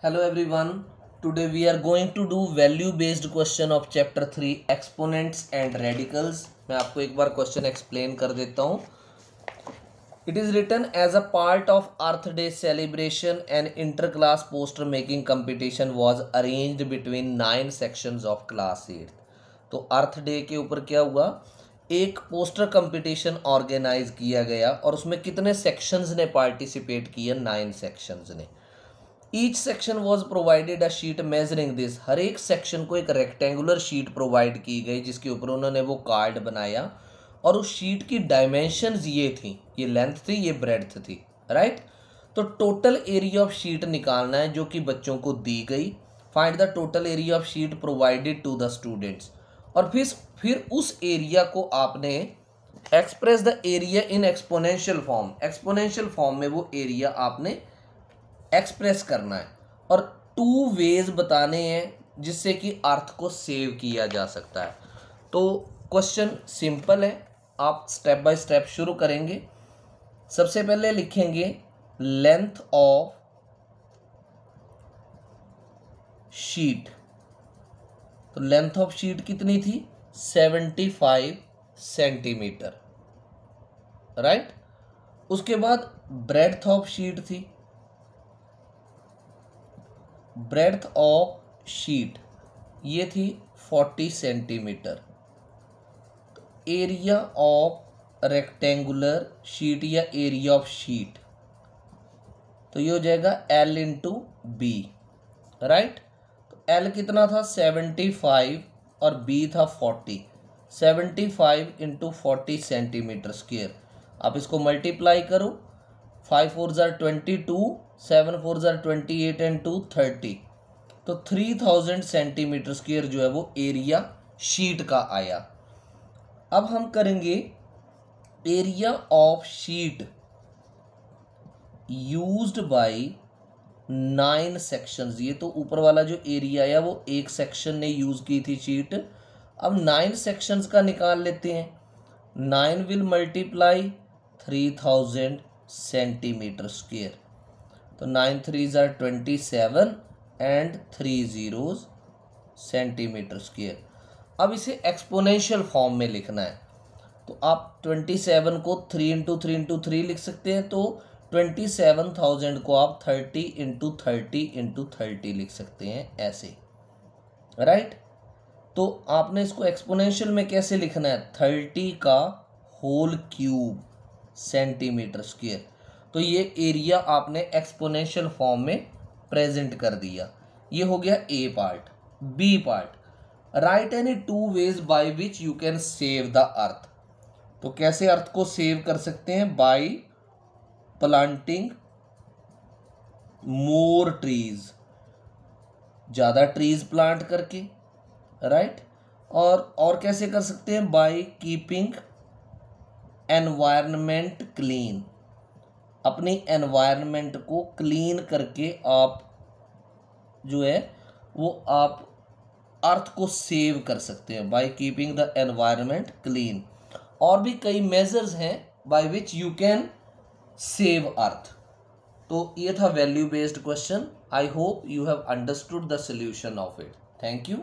Hello everyone. Today we are going to do value based question of chapter 3 exponents and radicals. मैं आपको एक बार question explain कर देता हूँ. It is written as a part of Earth Day celebration. An inter-class poster making competition was arranged between 9 sections of class 8. तो अर्थ day के ऊपर क्या हुआ, एक पोस्टर कंपटीशन ऑर्गेनाइज किया गया और उसमें कितने सेक्शंस ने पार्टिसिपेट किया, 9 सेक्शंस ने. Each section was provided a sheet measuring this. हर एक सेक्शन को एक रेक्टेंगुलर शीट प्रोवाइड की गई जिसके ऊपर उन्होंने वो कार्ड बनाया और उस शीट की डायमेंशंस ये थी, ये लेंथ थी, ये ब्रेड्थ थी, राइट. तो टोटल एरिया ऑफ शीट निकालना है जो कि बच्चों को दी गई. Find the total area of sheet provided to the students. और फिर उस एरिया को आपने express the area in exponential form. Exponential form में वो एरिया आपने एक्सप्रेस करना है और 2 वेज बताने हैं जिससे कि अर्थ को सेव किया जा सकता है. तो क्वेश्चन सिंपल है, आप स्टेप बाय स्टेप शुरू करेंगे. सबसे पहले लिखेंगे लेंथ ऑफ शीट. तो लेंथ ऑफ शीट कितनी थी, 75 सेंटीमीटर, राइट. उसके बाद ब्रेड्थ ऑफ शीट थी, ब्रेड्थ ऑफ शीट ये थी 40 centimetre. Area of rectangular sheet या एरिया ऑफ शीट तो ये हो जाएगा L इंटू बी, राइट. तो L कितना था 75 और B था 40. 75 इंटू 40 सेंटीमीटर स्क्वेयर. आप इसको मल्टीप्लाई करो. 5 4 ज़ार 22, 7 4 ज़ार 28 एंड 2 30. तो 3000 सेंटीमीटर स्क्वेयर जो है वो एरिया शीट का आया. अब हम करेंगे area of sheet used by 9 sections. ये तो ऊपर वाला जो एरिया आया वो एक सेक्शन ने यूज की थी शीट. अब 9 सेक्शंस का निकाल लेते हैं. 9 विल मल्टीप्लाई 3000 सेंटीमीटर स्क्वेयर. तो 9 3 ज़ार 27 एंड 3 zeros सेंटीमीटर स्क्वेयर. अब इसे एक्सपोनेंशियल फॉर्म में लिखना है. तो आप 27 को 3 इंटू 3 इंटू 3 लिख सकते हैं. तो 27,000 को आप 30 इंटू 30 इंटू 30 लिख सकते हैं ऐसे, राइट. तो आपने इसको एक्सपोनेंशियल में कैसे लिखना है, 30 का होल क्यूब सेंटीमीटर स्क्वेयर. तो ये एरिया आपने एक्सपोनेंशियल फॉर्म में प्रेजेंट कर दिया. ये हो गया A part. B part, right any 2 ways by which you can save the earth. तो कैसे अर्थ को सेव कर सकते हैं, बाय प्लांटिंग मोर ट्रीज, ज़्यादा ट्रीज प्लांट करके, राइट. और कैसे कर सकते हैं, बाय कीपिंग एनवायरनमेंट क्लीन. अपनी एनवायरनमेंट को क्लीन करके आप जो है वो आप अर्थ को सेव कर सकते हैं by keeping the environment clean. और भी कई मेजर्स हैं bye which you can save earth. तो ये था value based question. I hope you have understood the solution of it. Thank you.